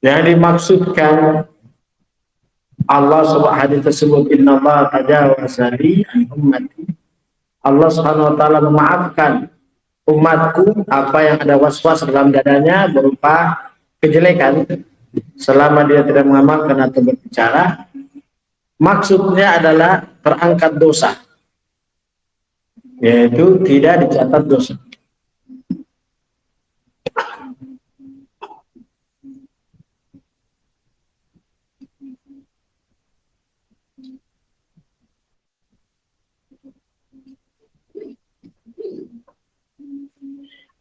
Yang dimaksudkan Allah Subhanahu tersebut, innallaha tajawaza li an ummati. Allah Subhanahu wa taala memaafkan umatku apa yang ada waswas dalam dadanya berupa kejelekan selama dia tidak mengamalkan atau berbicara. Maksudnya adalah terangkat dosa, yaitu tidak dicatat dosa.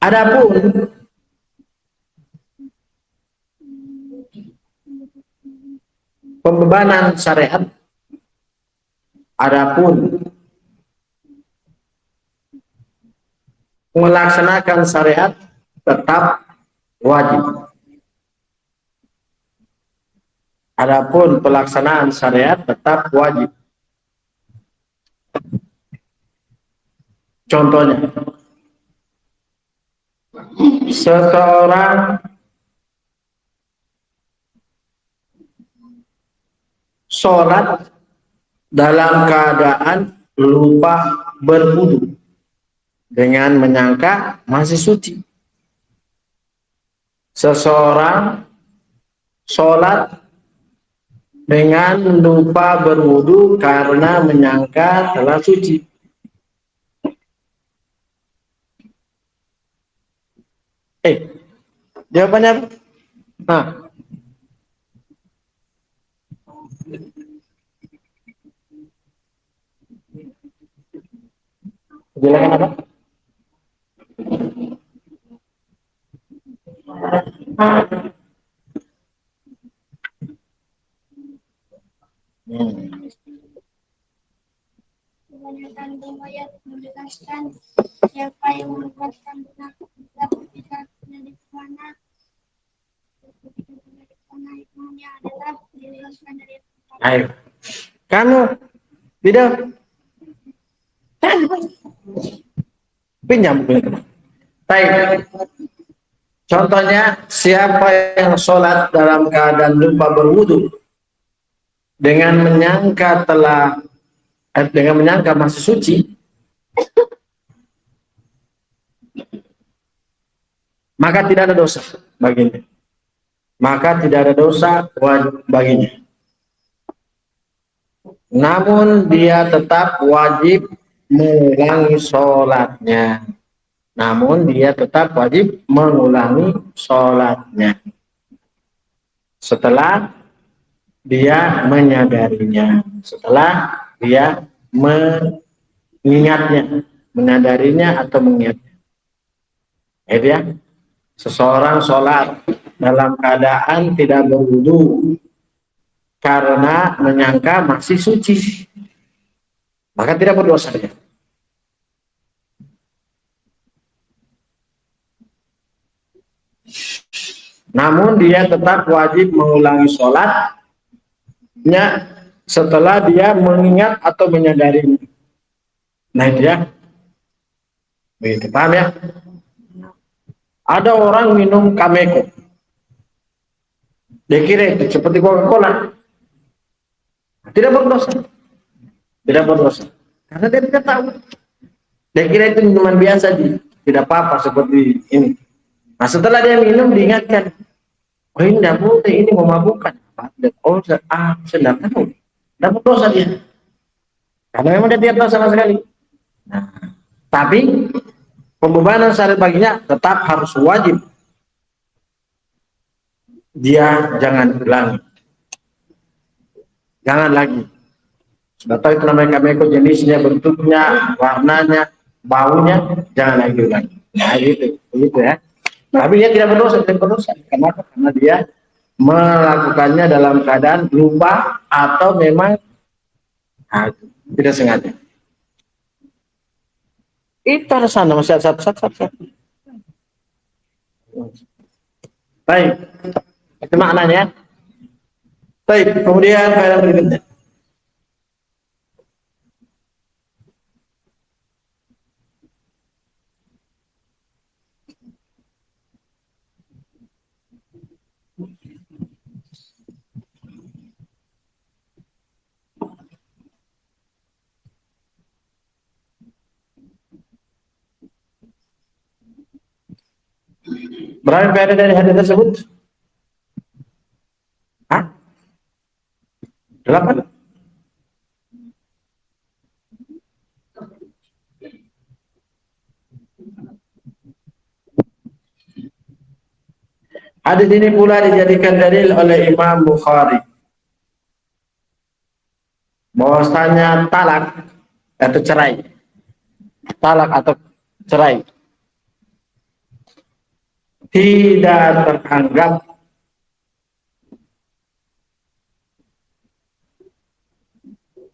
Adapun pembebanan syariat, adapun melaksanakan syariat tetap wajib. Adapun pelaksanaan syariat tetap wajib. Contohnya, seseorang sholat dalam keadaan lupa berwudu dengan menyangka masih suci. Seseorang sholat dengan lupa berwudu karena menyangka telah suci. Jawabannya apa? Nah, jelakan apa? Kebanyakan riwayat menjelaskan siapa yang menugaskan ketika di mana itu adalah dijelaskan dari. Ayo, kamu tidak pinjam buku. Baik. Contohnya, siapa yang sholat dalam keadaan lupa berwudu dengan menyangka masih suci, maka tidak ada dosa baginya. Maka tidak ada dosa baginya. Namun dia tetap wajib mengulangi sholatnya. Setelah dia menyadarinya, setelah dia mengingatnya, menyadarinya atau mengingatnya. Ya, seseorang sholat dalam keadaan tidak berwudu karena menyangka masih suci, maka tidak berdosa dia. Namun dia tetap wajib mengulangi sholatnya setelah dia mengingat atau menyadarinya. Nah itu ya, begitu, paham ya? Ada orang minum Kameko, dia kira itu seperti Coca-Cola, tidak berdosa, karena dia tidak tahu. Dia kira itu minuman biasa, tidak apa-apa seperti ini. Nah setelah dia minum diingatkan, oh ini tidak boleh, ini memabukkan. Oh, saya tidak tahu, tidak berdosa dia, karena memang dia tidak tahu sama sekali. Nah, tapi pembebanan syariat baginya tetap harus wajib. Dia jangan lagi. Sudah tahu itu namanya Kameko, jenisnya, bentuknya, warnanya, baunya, jangan lagi ulangi. Nah gitu ya. Tapi dia tidak berdosa. Kenapa? Karena dia melakukannya dalam keadaan lupa atau memang tidak sengaja. Itu harus sana masih satu. Baik, itu maknanya. Baik, kemudian faedah berikutnya. Berapa faedah dari hadis tersebut? Hah? 8. Hadis ini pula dijadikan dalil oleh Imam Bukhari bahwasanya talak atau cerai, talak atau cerai tidak teranggap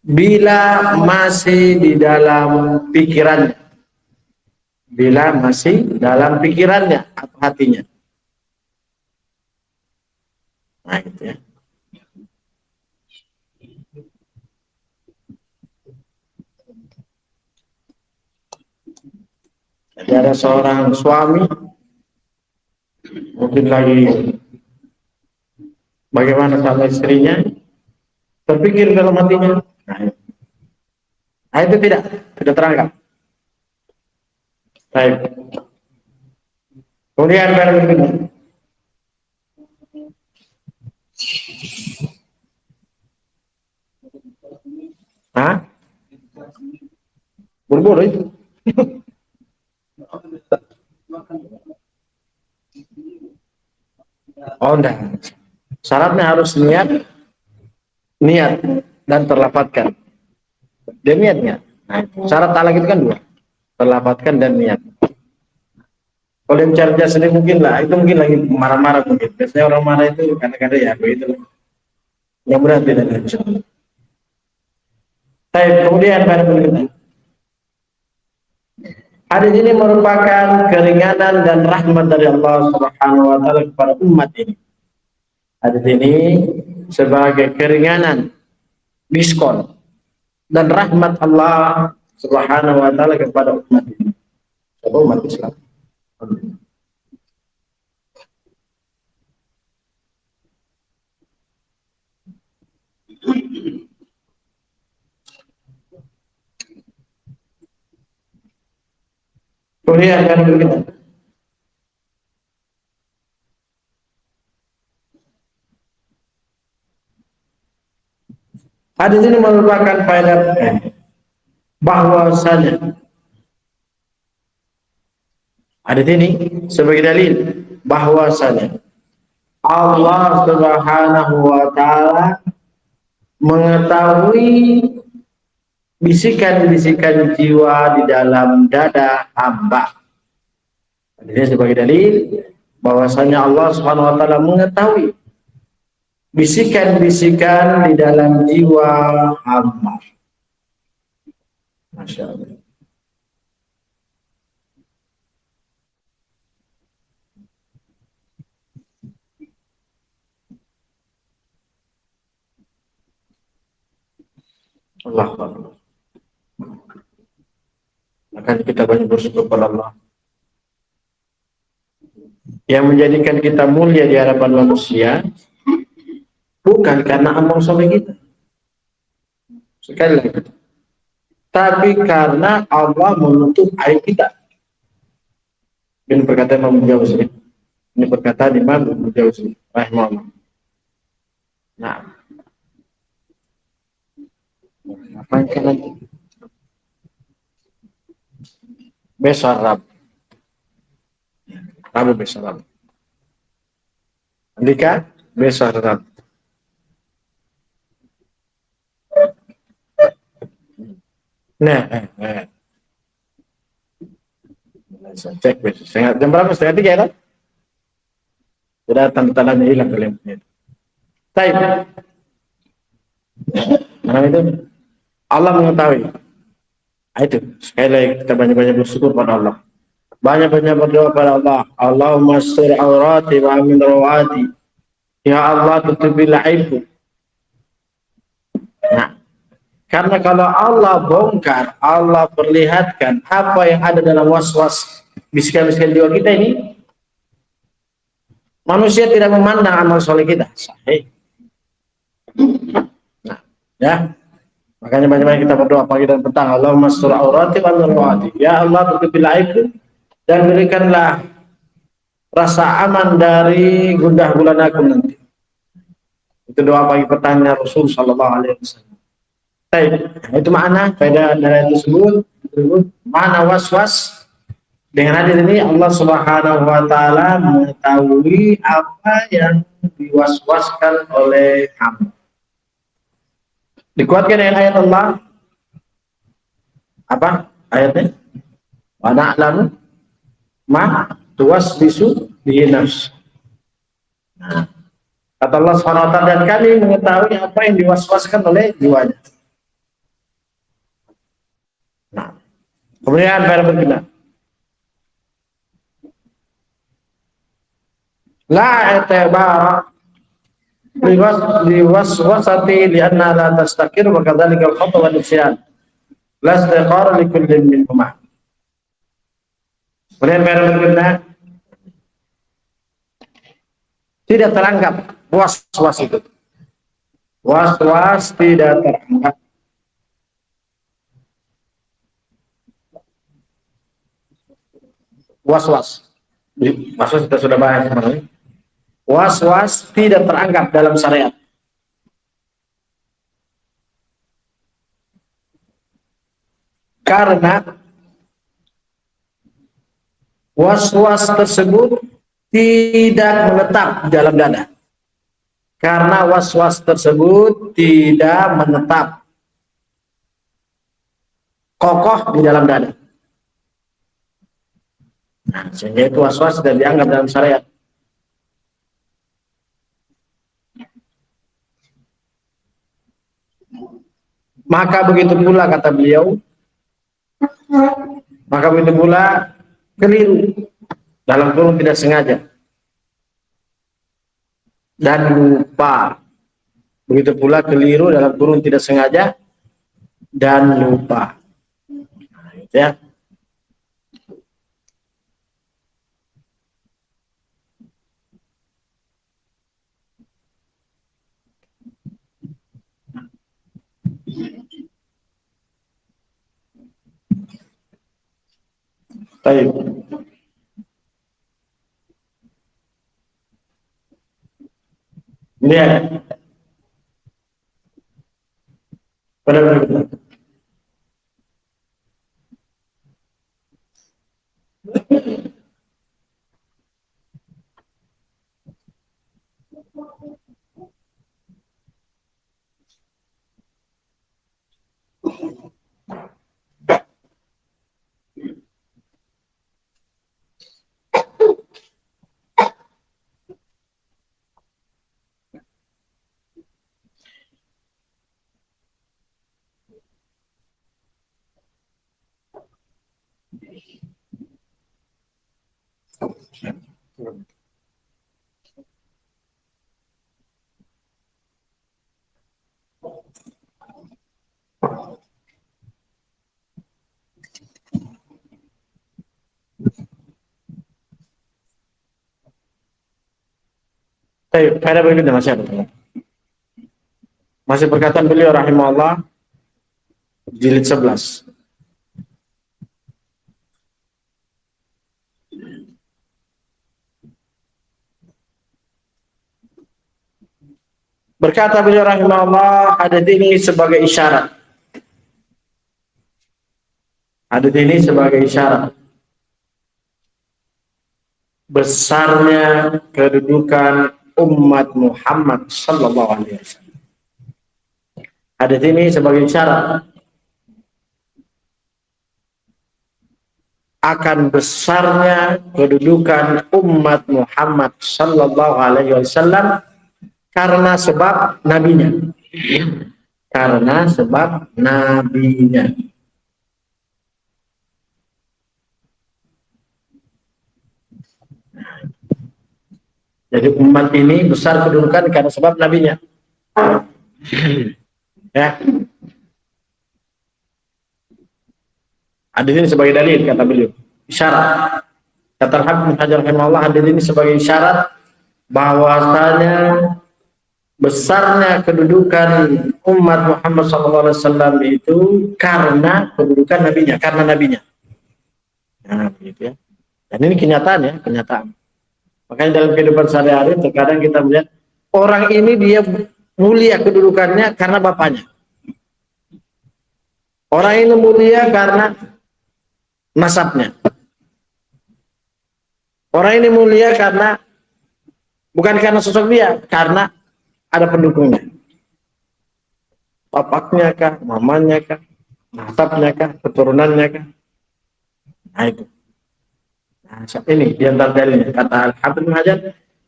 bila masih di dalam pikiran, bila masih dalam pikirannya atau hatinya. Nah, gitu ya. Jadi ada seorang suami mungkin lagi bagaimana sama istrinya, terpikir dalam hatinya. Nah, itu tidak teranggap. Baik. Kemudian berikutnya. Hah? Buru-buru itu. Oh, enggak. Syaratnya harus niat dan terlafadzkan. Dan niatnya. Nah, syarat talak itu kan 2. Terlafadzkan dan niat. Kalau yang cari sendiri mungkin lah, itu mungkin lagi marah-marah mungkin. Biasanya orang marah itu kadang-kadang ya begitu. Yang mudah tidak bisa. Baik, kemudian pada berikutnya. Hadis ini merupakan keringanan dan rahmat dari Allah Subhanahu wa taala kepada umat ini. Hadis ini sebagai keringanan, diskon dan rahmat Allah Subhanahu wa taala kepada umat ini. Umat Islam. Kemudian yang berikutnya. Hadis ini merupakan faedah bahwasanya hadis ini sebagai dalil bahwasanya Allah Subhanahu wa taala mengetahui bisikan-bisikan jiwa di dalam dada hamba. Ini sebagai dalil bahwasanya Allah Subhanahu wa taala mengetahui bisikan-bisikan di dalam jiwa hamba. Masya Allah. Allah Allah. Maka kita banyak bersyukur kepada Allah yang menjadikan kita mulia di hadapan manusia bukan karena amal soleh kita, sekali lagi, tapi karena Allah menutup aib kita. Ini perkataan Imam Jauzi. Ini perkataan Imam Jauzi rahimahullah. Nah, apa yang lagi? Besar Rabu besar Rabu. Andika besar Rabu. Nah, cek besok. Jam berapa? Setengah 3 ya kan? Sudah tanda-tandanya hilang kalian. Baik. Nah itu Allah mengetahui. Nah, itu sekali lagi kita banyak-banyak bersyukur pada Allah. Banyak-banyak berdoa pada Allah. Allahumma stur aurati wa amin rawati. Ya Allah tutupilah aibku. Nah, karena kalau Allah bongkar, Allah perlihatkan apa yang ada dalam was-was bisikan-bisikan jiwa kita ini, manusia tidak memandang amal soleh kita. Sahih. Nah, ya. Makanya banyak-banyak kita berdoa pagi dan petang. Allahumma stur aurati wa amin rawati. Ya Allah tutupilah aibku dan berikanlah rasa aman dari gundah gulana aku nanti. Itu doa pagi petangnya Rasul Sallallahu Alaihi Wasallam. Baik, itu makna pada dari tersebut. Mana was-was dengan hadir ini Allah Subhanahu Wa Taala mengetahui apa yang diwaswaskan oleh hamba. Dikuatkan dengan ayat Allah apa ayatnya? Wa na'lamu ma tuwaswisu bihi nafs. Nah, kata Allah Subhanahu Wa Taala, dan kami mengetahui apa yang diwaswaskan oleh jiwanya. Nah, kemudian para benar. La i'tibara liwaswasati lianna la tastakir wa kadzalika al-khata wa nisyan. La istiqara li kullin minhuma. Kemudian para benar, tidak teranggap was-was itu. Was-was tidak teranggap. Was-was. Was-was kita sudah bahas kemarin. Was-was tidak teranggap dalam syariat. Karena was-was tersebut tidak menetap dalam dada. Karena was-was tersebut tidak menetap kokoh di dalam dada. Nah, sehingga itu was-was tidak dianggap dalam syariat. Maka begitu pula kata beliau, maka begitu pula keliru dalam kurung tidak sengaja dan lupa. Begitu pula keliru dalam kurung tidak sengaja dan lupa. Nah, itu ya. Baik. Lihat. Pada berikutnya. Baik, pada berikutnya masih ada. Masih perkataan beliau rahimahullah jilid 11. Berkata beliau rahimahullah, hadits ini sebagai isyarat. Hadits ini sebagai isyarat besarnya kedudukan umat Muhammad sallallahu alaihi wasallam. Hadits ini sebagai isyarat akan besarnya kedudukan umat Muhammad sallallahu alaihi wasallam karena sebab nabinya. Karena sebab nabinya. Jadi umat ini besar kedudukan karena sebab nabinya. Ya. Hadis ini sebagai dalil kata beliau, isyarat. Kata Habib bin Hajar rahimahullah, hadis ini sebagai isyarat bahwasanya besarnya kedudukan umat Muhammad SAW itu karena kedudukan nabinya, karena nabinya. Nah, begitu ya. Dan ini kenyataan ya, kenyataan. Makanya dalam kehidupan sehari-hari terkadang kita melihat orang ini dia mulia kedudukannya karena bapaknya. Orang ini mulia karena nasabnya. Orang ini mulia karena bukan karena sosok dia, karena ada pendukungnya. Bapaknya kah, mamanya kah, nasabnya kah, keturunannya kah. Nah itu. Nah, ini diantara dalilnya kata Al-Hafidz Ibnu Hajar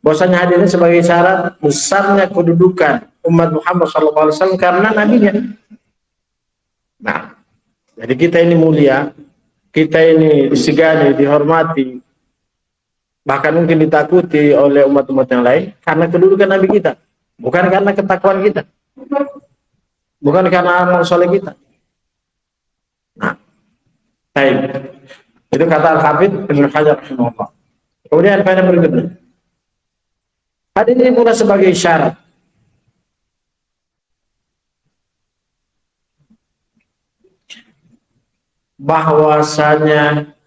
bahwasanya hadis ini sebagai syarat besarnya kedudukan umat Muhammad SAW karena nabinya. Nah, jadi kita ini mulia, kita ini disegani, dihormati, bahkan mungkin ditakuti oleh umat-umat yang lain karena kedudukan Nabi kita, bukan karena ketakwaan kita, bukan karena amal soleh kita. Nah, baik. Itu kata Al-Hafidz Ibnu Hajar rahimahullah. Kemudian pada berikutnya, hadis ini pula sebagai syarat bahwasanya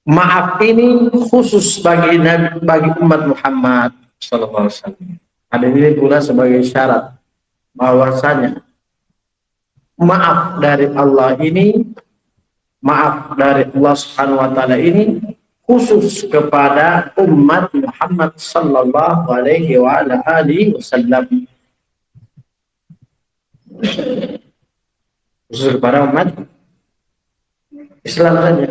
maaf ini khusus bagi umat Muhammad sallallahu alaihi wasallam. Hadis ini pula sebagai syarat bahwasanya maaf dari Allah ini, maaf dari Allah Subhanahu wa taala ini khusus kepada umat Muhammad sallallahu alaihi wasallam. Khusus kepada umat Islam saja.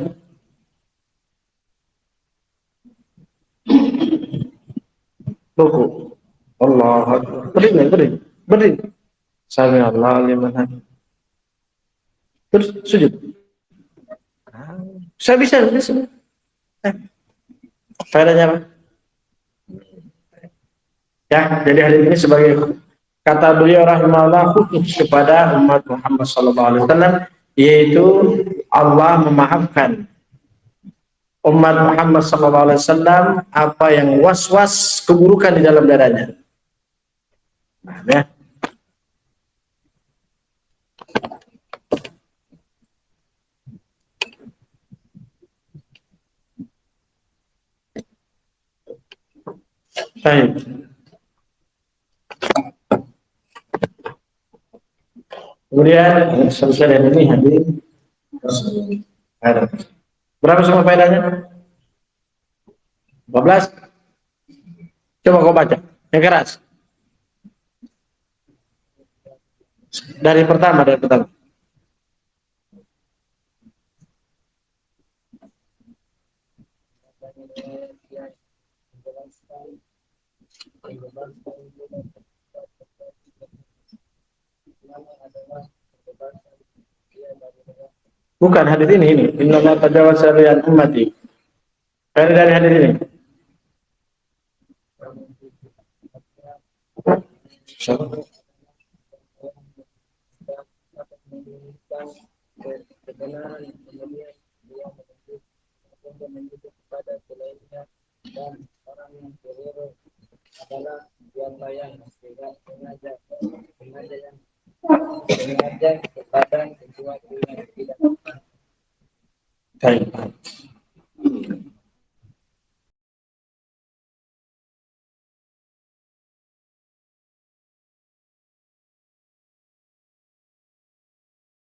Ruku. Allah Akbar. Berdiri. Sami Allah liman hamid. Terus sujud. Saya bisa. Faedahnya apa? Ya, jadi hadis ini sebagai kata beliau rahimahullah khusus kepada umat Muhammad SAW, yaitu Allah memaafkan umat Muhammad SAW apa yang was-was keburukan di dalam dadanya. Nah, ya. Baik. Kemudian selesai dari ini hadir. Berapa semua faedahnya? 14. Coba kau baca yang keras. Dari pertama. Bukan hadis ini. Inna ma tajawaza li an ummati. Dari hadis ini. Baik.